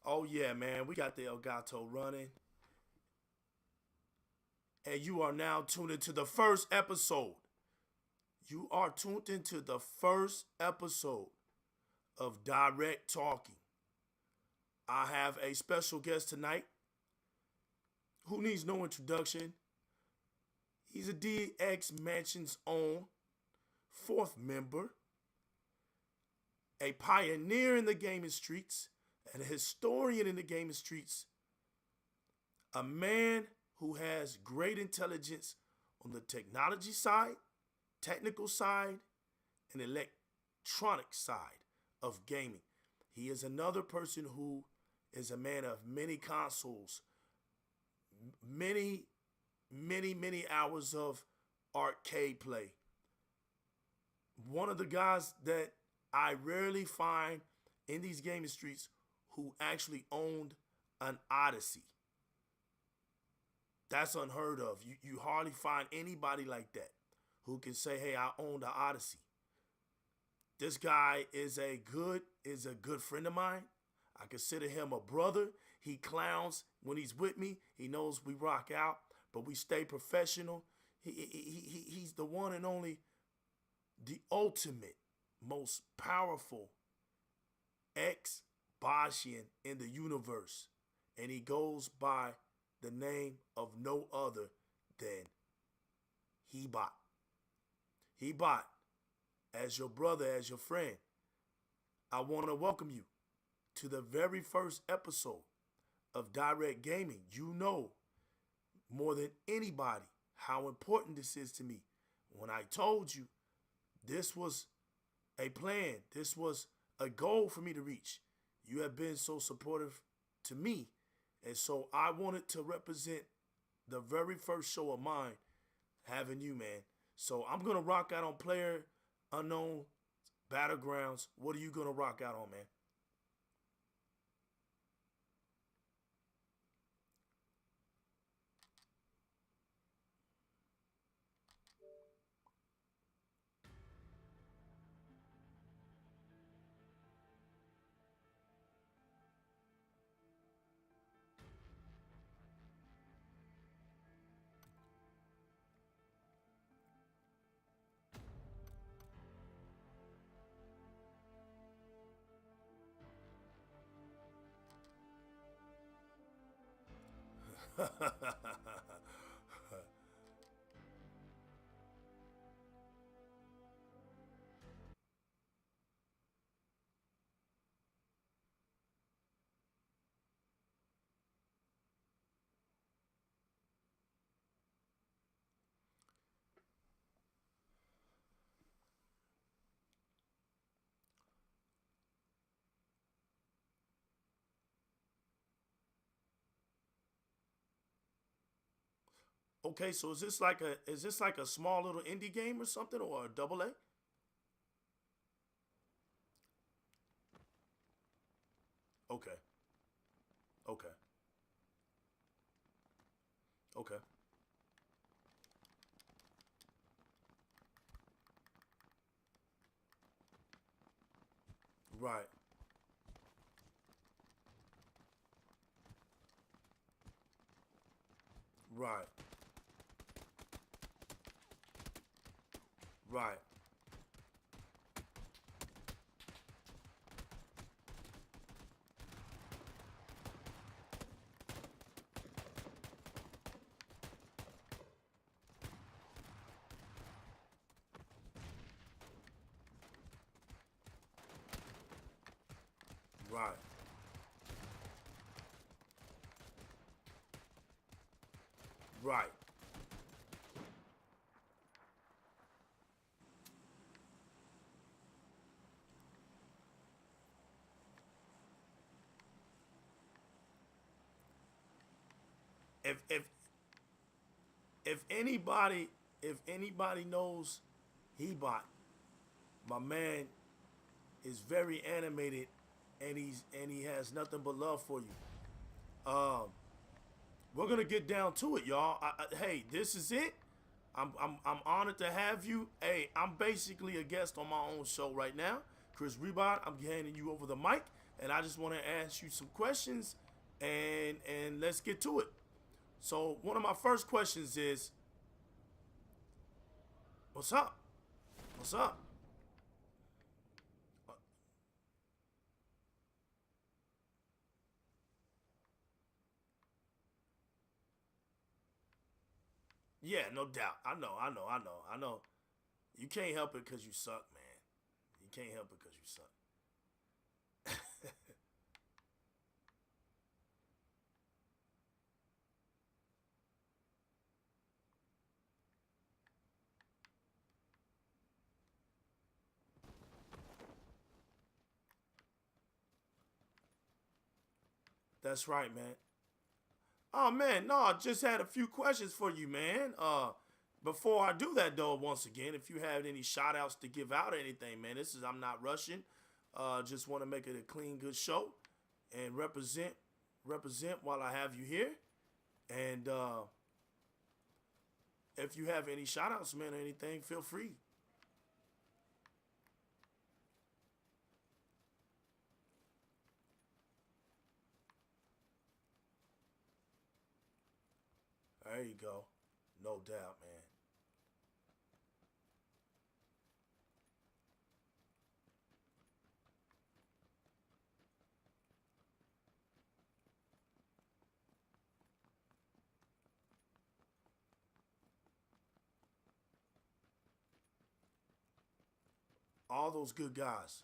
Oh yeah, man, we got the Elgato running. And you are now tuned into the first episode. You are tuned into the first episode of Direct Talking. I have a special guest tonight who needs no introduction. He's a DX Mansion's own fourth member, a pioneer in the gaming streets, and a historian in the gaming streets, a man who has great intelligence on the technology side, technical side, and electronic side of gaming. He is another person who is a man of many consoles, many hours of arcade play. One of the guys that I rarely find in these gaming streets who actually owned an Odyssey. That's unheard of. You hardly find anybody like that who can say, hey, I owned an Odyssey. This guy is a good friend of mine. I consider him a brother. He clowns when he's with me. He knows we rock out, but we stay professional. He's the one and only, the ultimate, most powerful ex-Boschian in the universe. And he goes by the name of no other than Hebot. Hebot, as your brother, as your friend, I want to welcome you to the very first episode of Direct Gaming. You know more than anybody how important this is to me. When I told you this was a plan, this was a goal for me to reach, you have been so supportive to me. And so I wanted to represent the very first show of mine having you, man. So I'm going to rock out on Player Unknown Battlegrounds. What are you going to rock out on, man? Okay, so is this like a small little indie game or something, or a double A? Okay, okay, okay. Right, right, right, right. Right. If if anybody knows Hebot, my man is very animated, and he has nothing but love for you. Um, we're gonna get down to it, y'all. Hey, this is it. I'm honored to have you. Hey, I'm basically a guest on my own show right now. Chris Rebot, I'm handing you over the mic. and I just want to ask you some questions, and let's get to it. So one of my first questions is, what's up? What's up? Yeah, no doubt. I know. You can't help it because you suck, man. You can't help it because you suck. That's right, man. Oh man, no, I just had a few questions for you, man. Before I do that though, once again, if you have any shout outs to give out or anything, man, this is I'm not rushing. Just want to make it a clean, good show and represent while I have you here. And if you have any shout outs, man, or anything, feel free. There you go. No doubt, man. All those good guys.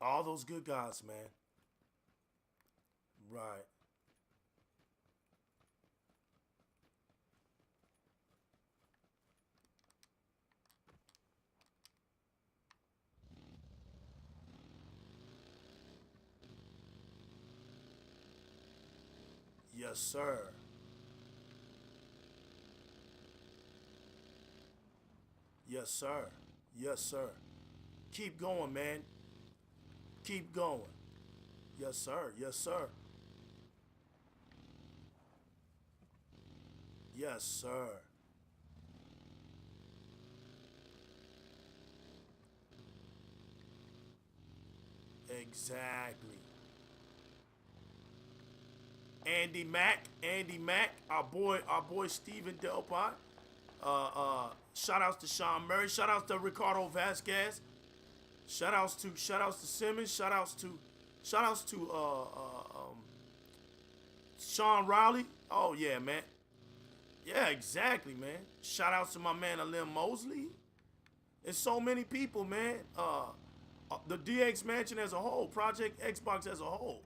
All those good guys, man. Right. Yes, sir. Yes, sir. Yes, sir. Keep going, man. Keep going. Yes, sir. Yes, sir. Yes, sir. Exactly. Andy Mack, our boy Steven Delpot. Shout outs to Sean Murray. Shout outs to Ricardo Vasquez. Shout outs to Simmons. Shout outs to Sean Riley. Oh yeah, man. Yeah, exactly, man. Shout outs to my man Alim Mosley. There's so many people, man. The DX Mansion as a whole, Project Xbox as a whole.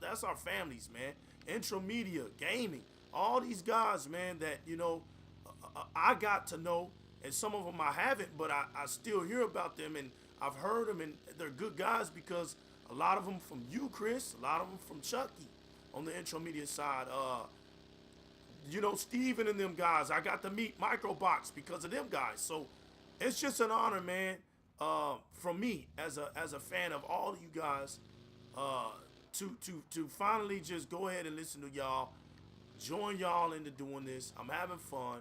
That's our families, man. Intromedia, gaming, all these guys, man, that, I got to know, and some of them I haven't, but I still hear about them, and I've heard them, and they're good guys because a lot of them from you, Chris, a lot of them from Chucky on the Intromedia side. Steven and them guys, I got to meet Microbox because of them guys. So it's just an honor, man, from me as a fan of all of you guys, to finally just go ahead and listen to y'all, join y'all into doing this. I'm having fun,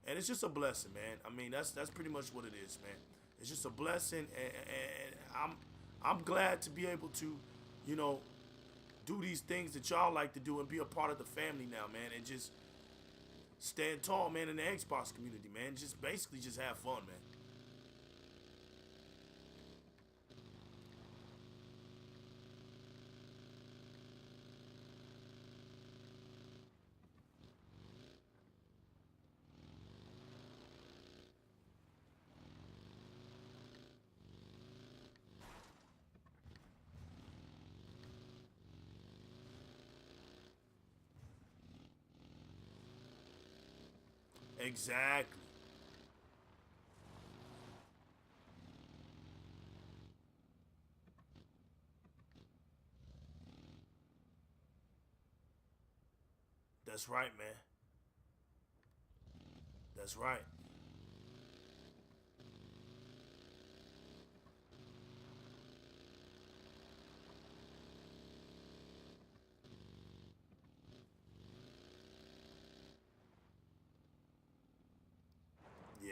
and it's just a blessing, man. I mean, that's pretty much what it is, man. It's just a blessing, and I'm glad to be able to, you know, do these things that y'all like to do and be a part of the family now, man, and just stand tall, man, in the Xbox community, man. Just basically just have fun, man. Exactly. That's right, man. That's right. Yeah.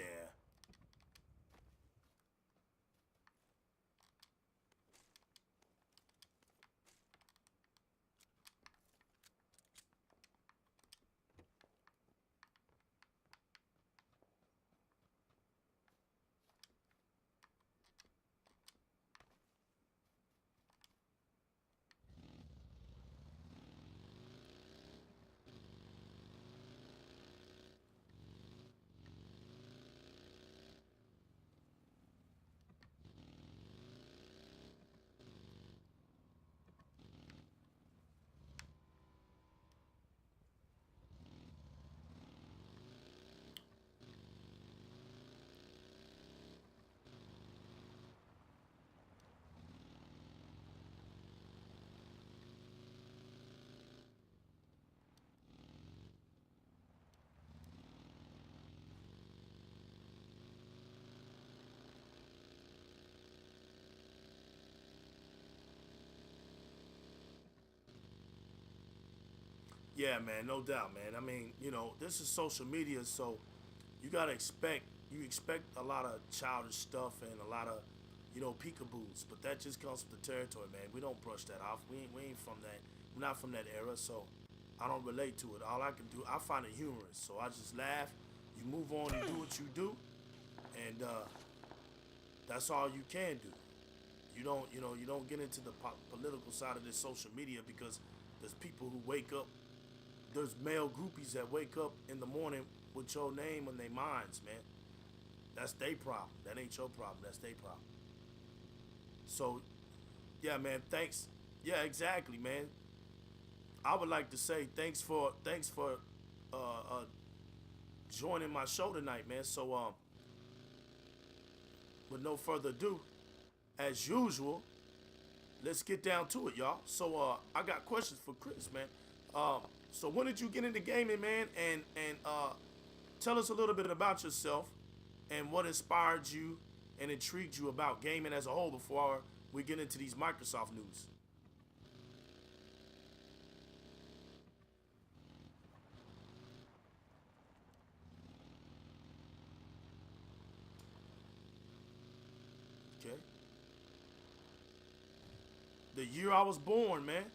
Yeah, man, no doubt, man. I mean, you know, this is social media, so you gotta expect you expect a lot of childish stuff and a lot of, you know, peekaboos. But that just comes with the territory, man. We don't brush that off. We ain't from that. We're not from that era, so I don't relate to it. All I can do, I find it humorous, so I just laugh. You move on and do what you do, and that's all you can do. You don't get into the political side of this social media because there's people who wake up. There's male groupies that wake up in the morning with your name on their minds, man. That's their problem. That ain't your problem. That's their problem. So, yeah, man. Thanks. Yeah, exactly, man. I would like to say thanks for uh, uh, joining my show tonight, man. So, with no further ado, as usual, let's get down to it, y'all. So, I got questions for Chris, man. Um, so when did you get into gaming, man? And tell us a little bit about yourself and what inspired you and intrigued you about gaming as a whole before we get into these Microsoft news. Okay. The year I was born, man.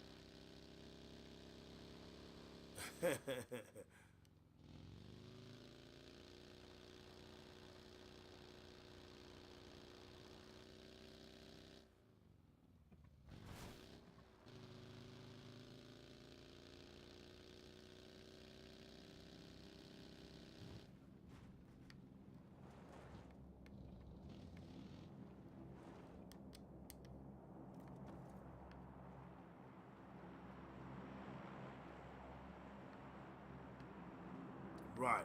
Right.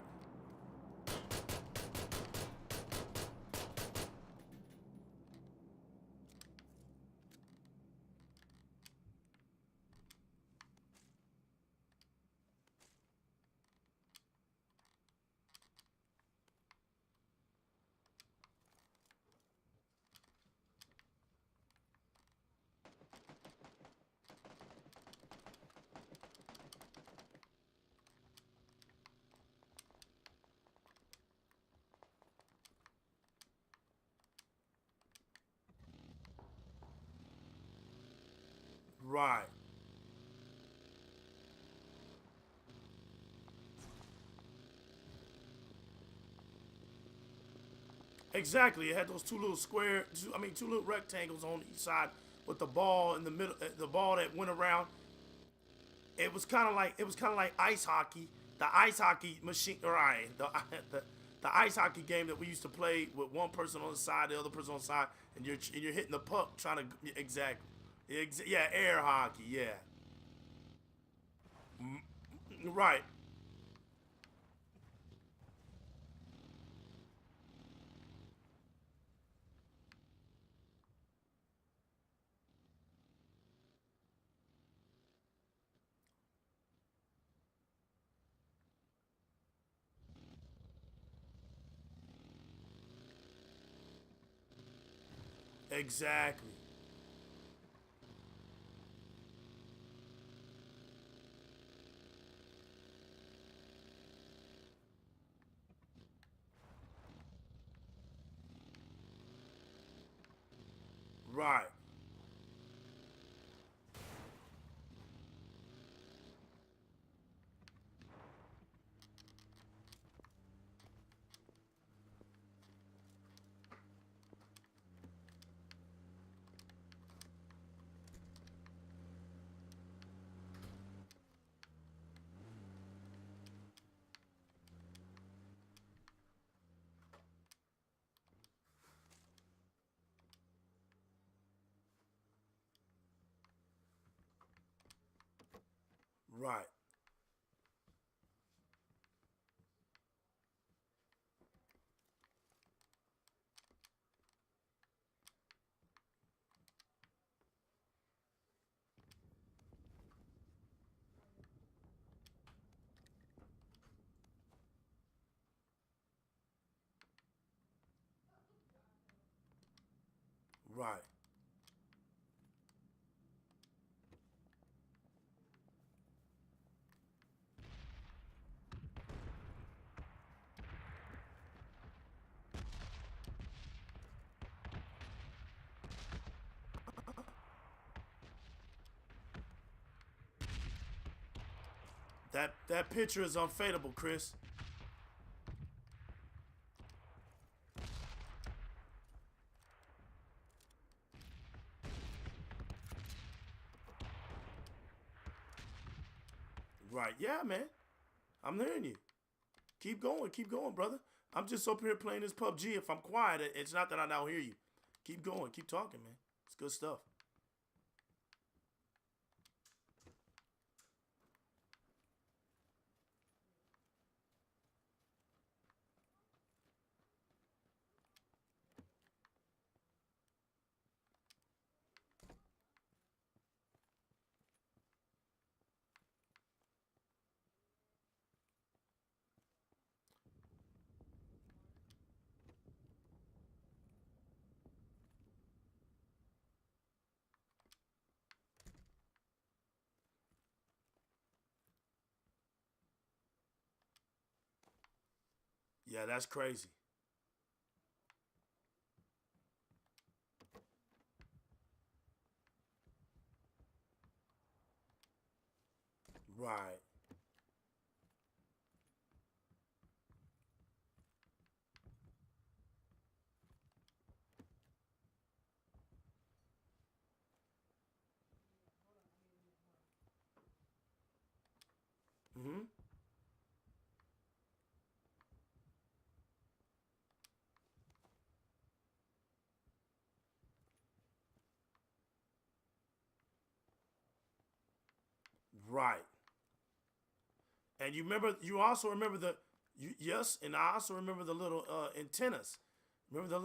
Right. Exactly. It had those two little two little rectangles on each side with the ball in the middle, the ball that went around. It was kind of like ice hockey. The ice hockey machine, right? The ice hockey game that we used to play with one person on the side, the other person on the side, and you're hitting the puck trying to exactly, yeah, air hockey, yeah, right, exactly, right, right, right, That picture is unfadable, Chris. Right, yeah, man. I'm hearing you. Keep going, brother. I'm just up here playing this PUBG. If I'm quiet, it's not that I don't hear you. Keep going, keep talking, man. It's good stuff. Yeah, that's crazy. Right. Mm-hmm. Right. And you also remember yes, and I also remember the little antennas. Remember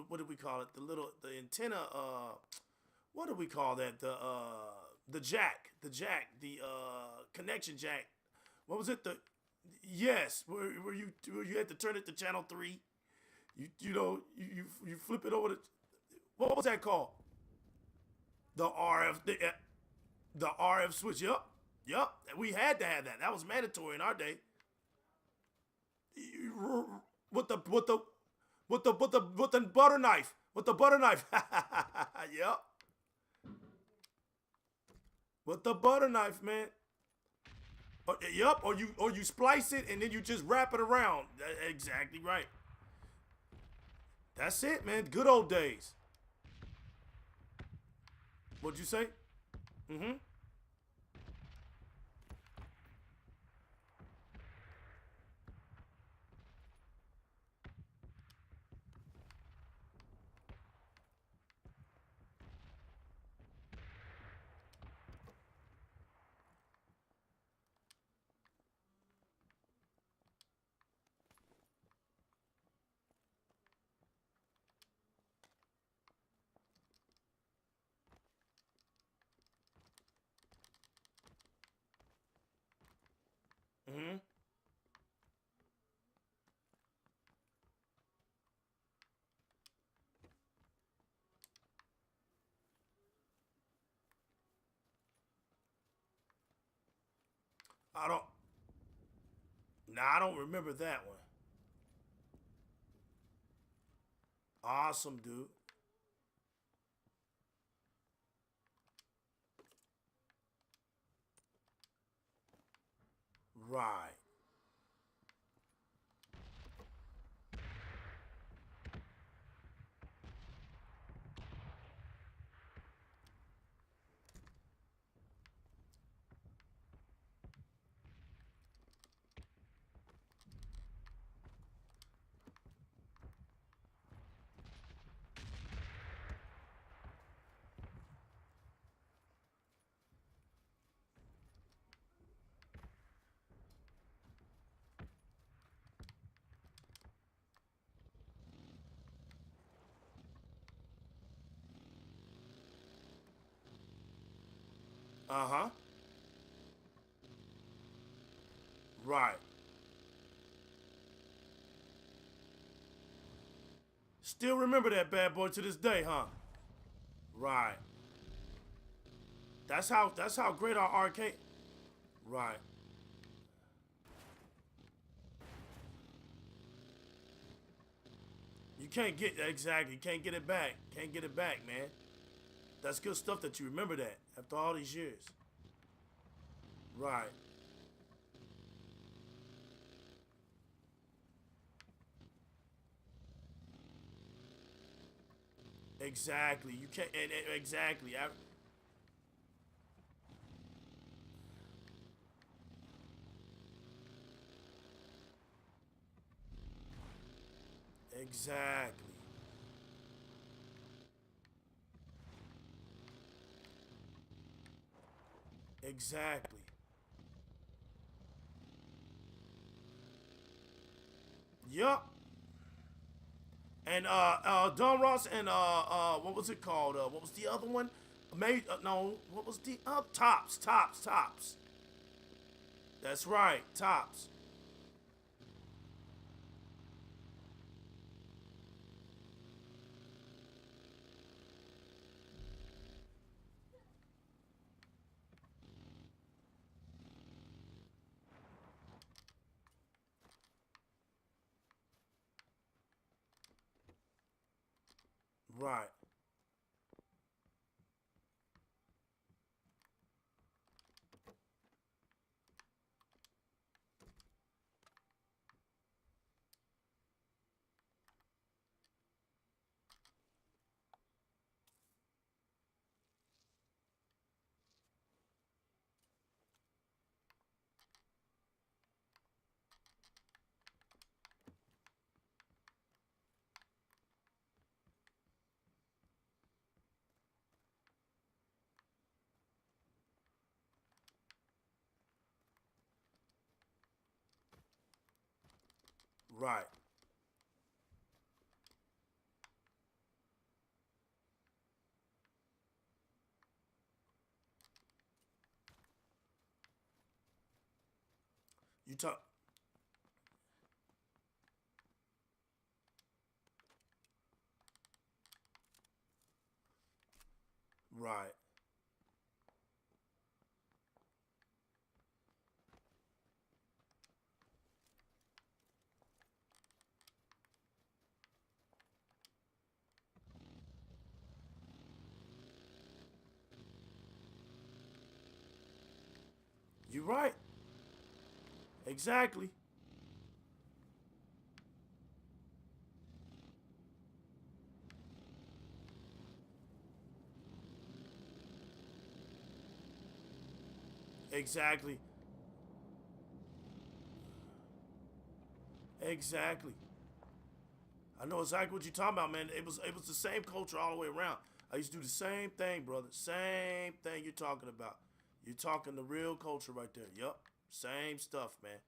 what did we call it? The antenna, what do we call that? The jack, the connection jack. What was it? Yes, where you had to turn it to channel 3. You flip it over to, what was that called? The RF, the RF switch. Yep. We had to have that. That was mandatory in our day. With the butter knife. With the butter knife. Yep. With the butter knife, man. Yep. Or you splice it and then you just wrap it around. Exactly right. That's it, man. Good old days. What'd you say? Mm-hmm. Mm-hmm. I don't. Nah, I don't remember that one. Awesome, dude. Right. Uh-huh. Right. Still remember that bad boy to this day, huh? Right. That's how great our arcade. Right. You can't get exactly. Can't get it back. Can't get it back, man. That's good stuff that you remember that after all these years. Right. Exactly. You can't. Exactly. Exactly. Exactly. Yup. And Don Ross and what was it called? What was the other one? Maybe no. What was the Tops? Tops. Tops. That's right. Tops. Right. Right. You talk. Right. You right. Exactly. Exactly. Exactly. I know exactly what you're talking about, man. It was the same culture all the way around. I used to do the same thing, brother. Same thing you're talking about. You're talking the real culture right there. Yup. Same stuff, man.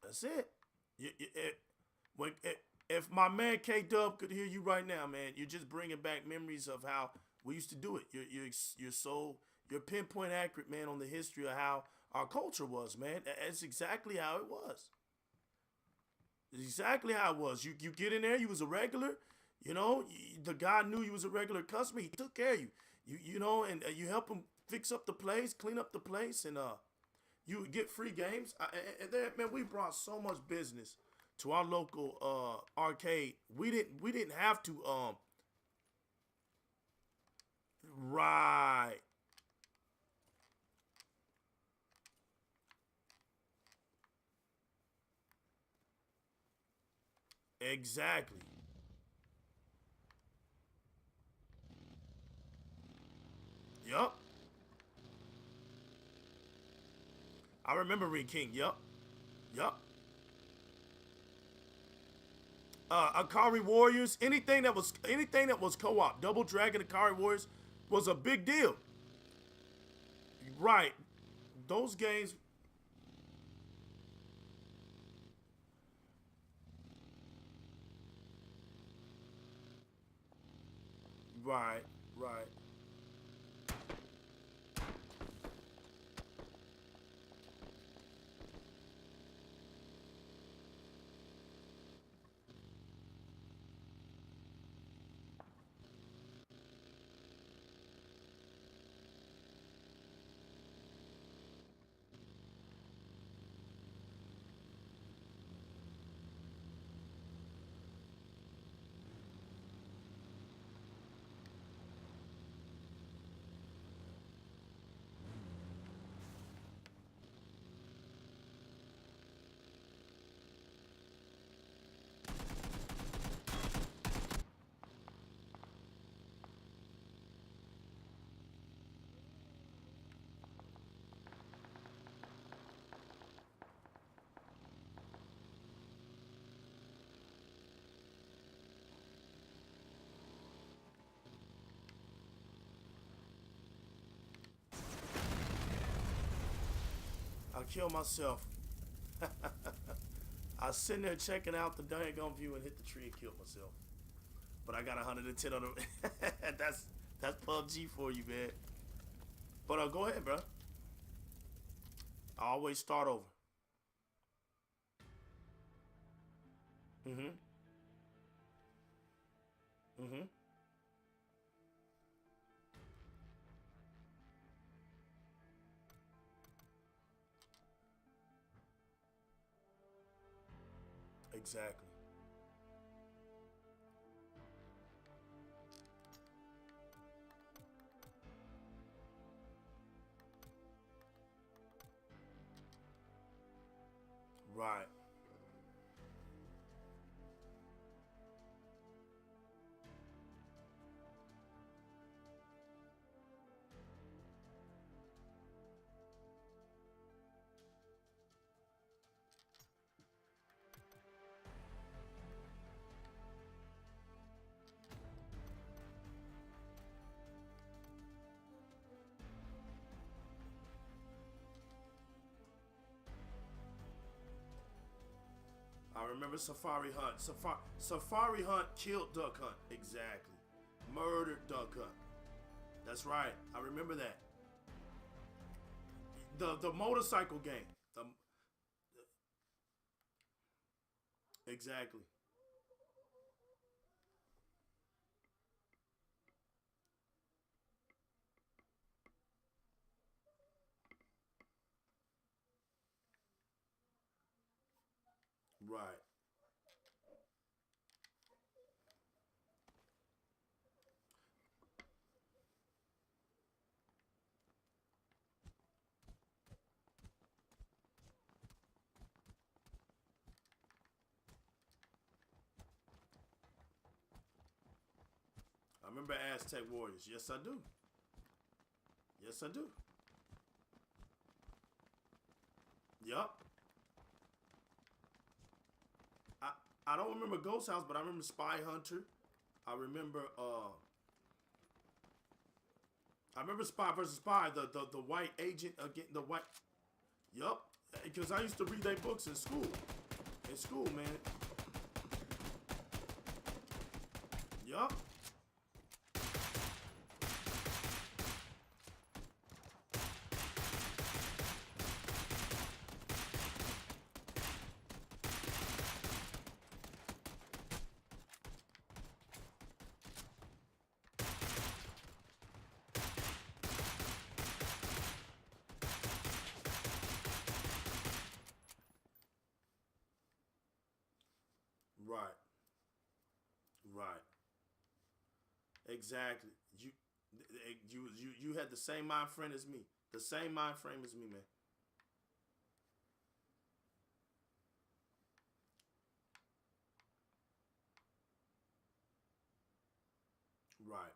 That's it. When if my man K Dub could hear you right now, man, you're just bringing back memories of how we used to do it. You're pinpoint accurate, man, on the history of how our culture was, man. That's exactly how it was. It's exactly how it was. You get in there, you was a regular, the guy knew you was a regular customer. He took care of you. And you help him fix up the place, clean up the place, and you would get free games. And then, man, we brought so much business to our local arcade. We didn't have to right. Exactly. Yup. I remember Ring King. Yup. Yup. Akari Warriors, anything that was co-op, Double Dragon, Akari Warriors was a big deal. Right. Those games. Right. Right. I killed myself. I was sitting there checking out the daggone view and hit the tree and killed myself. But I got 110 on the. that's PUBG for you, man. But go ahead, bro. I always start over. Mm-hmm. Mm-hmm. Exactly. Right. I remember Safari Hunt. Safari Hunt killed Duck Hunt. Exactly. Murdered Duck Hunt. That's right. I remember that. The motorcycle game. Exactly. Right. I remember Aztec Warriors. Yes, I do. Yes, I do. Yup. I I don't remember Ghost House, but I remember Spy Hunter. I remember I remember Spy versus Spy, the white agent again, the white. Yup. Because I used to read their books in school. In school, man. Yup. Right. Right. Exactly. You had the same mind frame as me. The same mind frame as me, man. Right.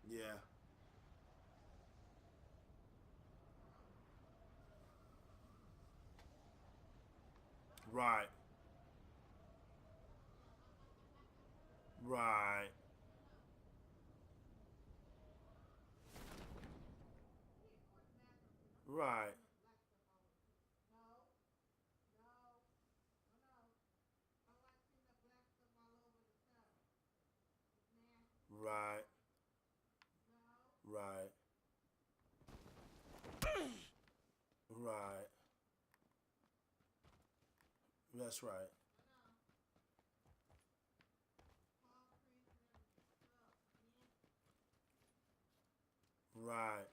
Yeah. Right. Right. Right. Right. Right. Right. That's right. Right.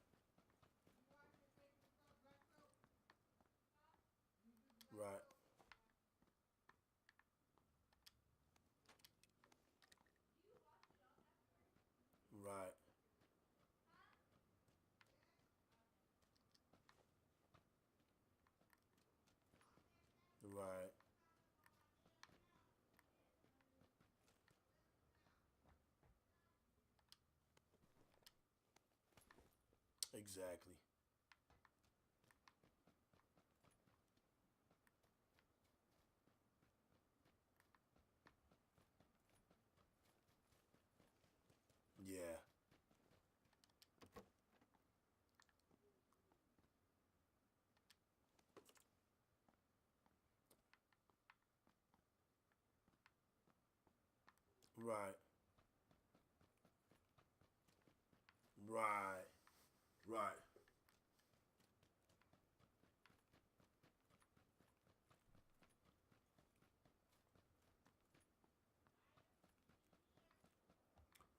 Right. Right. Exactly. Yeah. Right. Right. Right.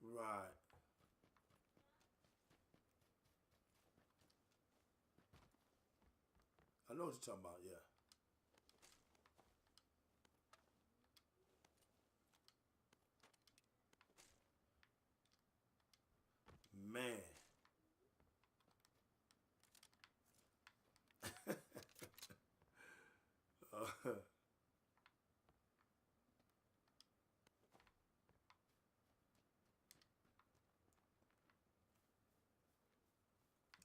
Right. I know what you're talking about. Yeah. Man. uh,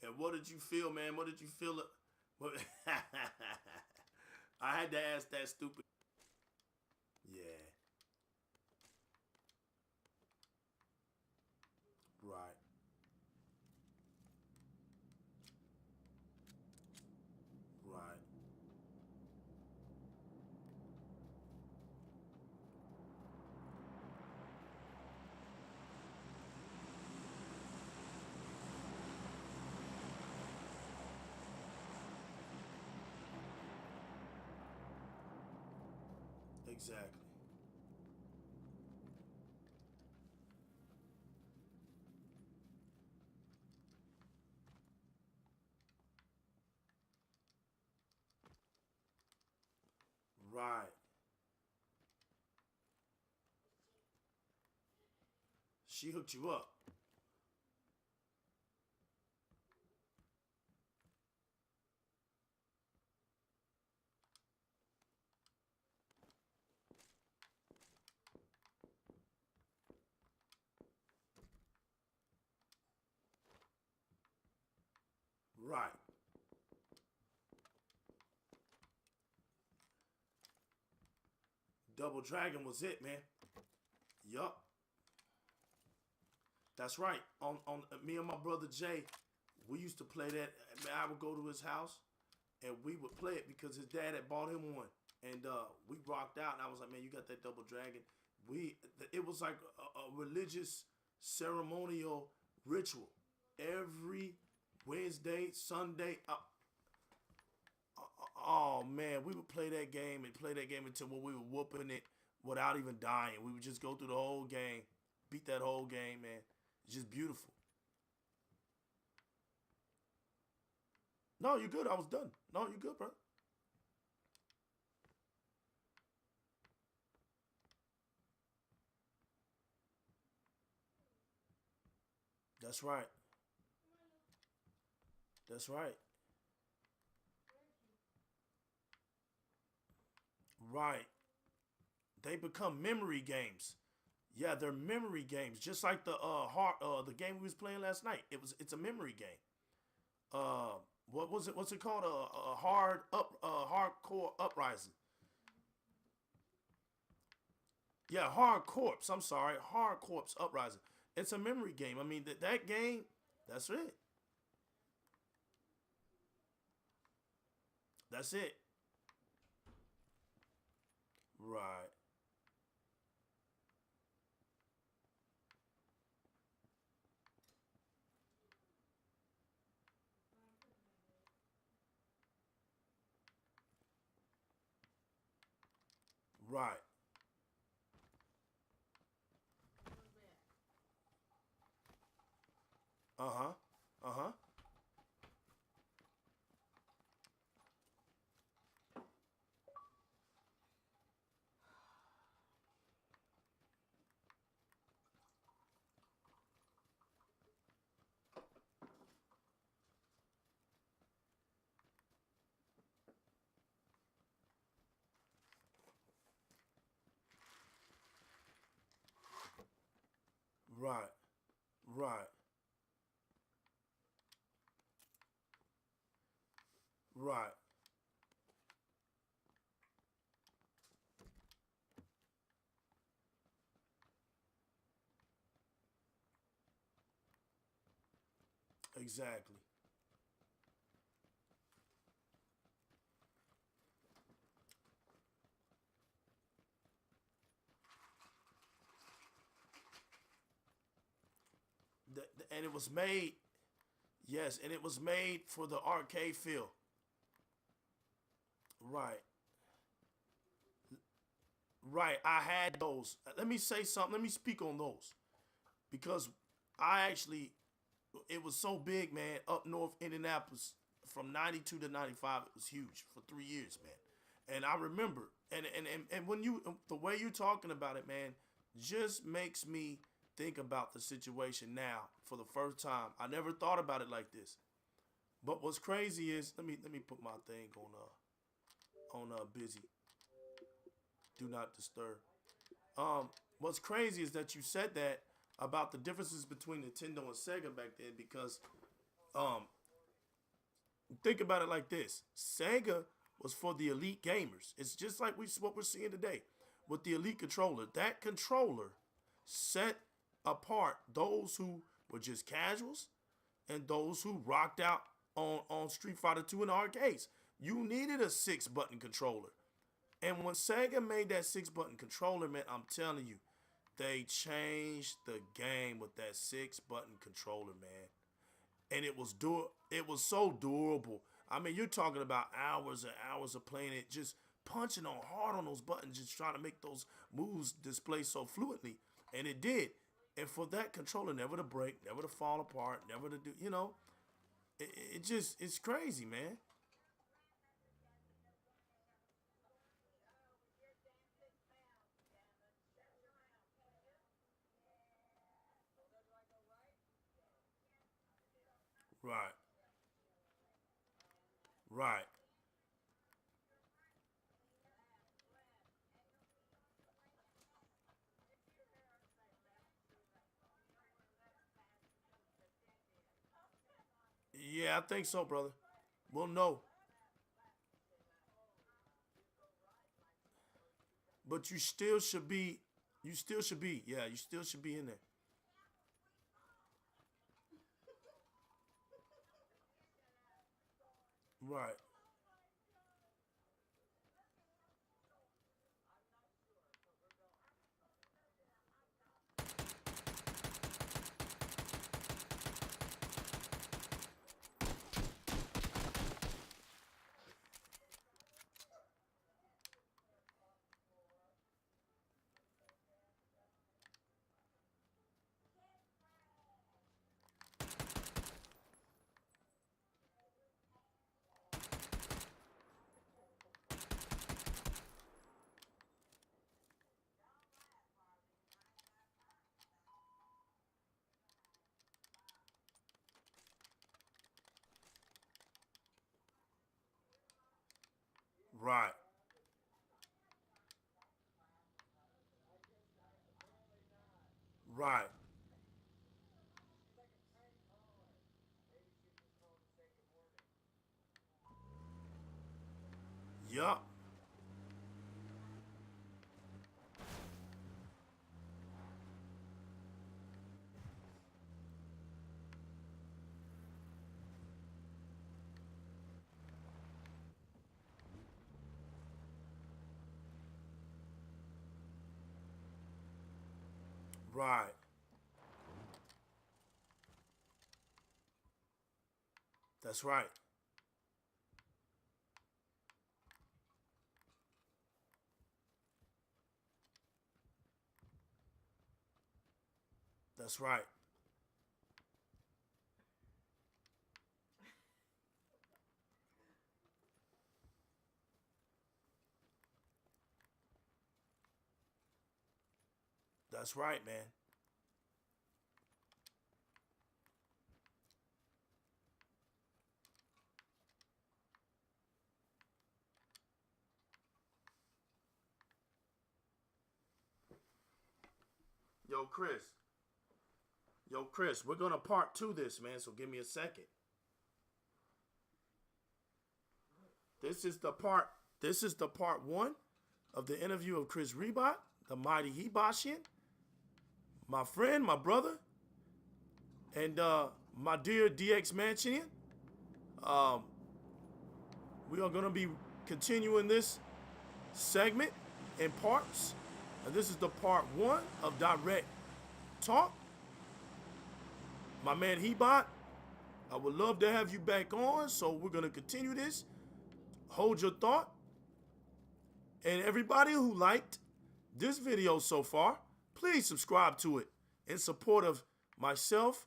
and what did you feel, man? What did you feel? What, I had to ask that stupid. Yeah. Right. Right. Exactly. Right. She hooked you up. Right. Double Dragon was it, man. Yup. That's right. On me and my brother Jay, we used to play that. I would go to his house and we would play it because his dad had bought him one, and we rocked out. And I was like, man, you got that Double Dragon. It was like a religious ceremonial ritual every Wednesday, Sunday. Oh man, we would play that game and play that game until when we were whooping it without even dying. We would just go through the whole game, beat that whole game, man. It's just beautiful. No, you're good. I was done. No, you're good, bro. That's right. That's right. Right. They become memory games. Yeah, they're memory games, just like the game we was playing last night. It's a memory game. Uh, what was it? What's it called? A hardcore uprising. Yeah, hard corpse. I'm sorry, hard corpse uprising. It's a memory game. I mean that game. That's it. That's it. Right. Right. Uh huh. Uh huh. Right. Right. Right. Exactly. And it was made, yes, and it was made for the arcade feel. Right. Right. I had those. Let me say something. Let me speak on those. Because I actually, it was so big, man, up north Indianapolis from 92 to 95. It was huge for 3 years, man. And I remember, and when you, the way you're talking about it, man, just makes me think about the situation now for the first time. I never thought about it like this. But what's crazy is, let me put my thing on busy. Do not disturb. What's crazy is that you said that about the differences between Nintendo and Sega back then because um think about it like this. Sega was for the elite gamers. It's just like what we're seeing today with the elite controller. That controller set apart those who were just casuals and those who rocked out on Street Fighter 2 in the arcades. You needed a 6-button controller. And when Sega made that 6-button controller, man, I'm telling you, they changed the game with that 6-button controller, man. And it was so durable. I mean, you're talking about hours and hours of playing it, just punching on hard on those buttons, just trying to make those moves display so fluently. And it did. And for that controller never to break, never to fall apart, never to do, it just, it's crazy, man. Right, right. Yeah, I think so, brother. We'll know. But you still should be, yeah, you still should be in there. Right, right, right. Yup. Right. That's right. That's right. That's right, man. Yo, Chris. Yo, Chris, we're gonna part two this, man, so give me a second. This is the part one of the interview of Chris Rebot, the mighty Hibashian, my friend, my brother, and my dear DX Manchinian. We are going to be continuing this segment in parts. And this is the part one of Direct Talk. My man Hebot, I would love to have you back on, so we're going to continue this. Hold your thought. And everybody who liked this video so far, please subscribe to it in support of myself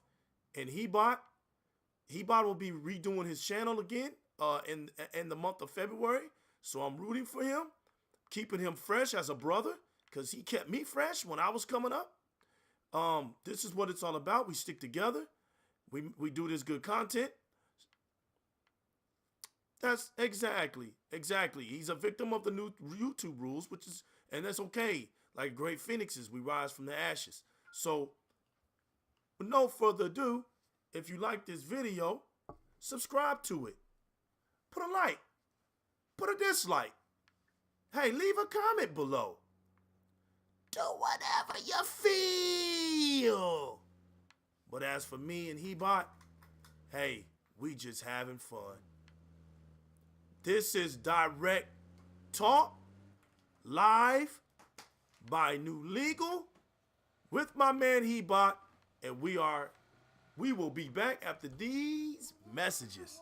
and Hebot. Hebot will be redoing his channel again in the month of February, so I'm rooting for him, keeping him fresh as a brother, because he kept me fresh when I was coming up. This is what it's all about. We stick together. We do this good content. That's exactly. He's a victim of the new YouTube rules, and that's okay. Like great phoenixes, we rise from the ashes. So, with no further ado, if you like this video, subscribe to it. Put a like. Put a dislike. Hey, leave a comment below. Do whatever you feel. But as for me and Hebot, hey, we just having fun. This is Direct Talk, live by New Legal with my man Hebot, and we will be back after these messages.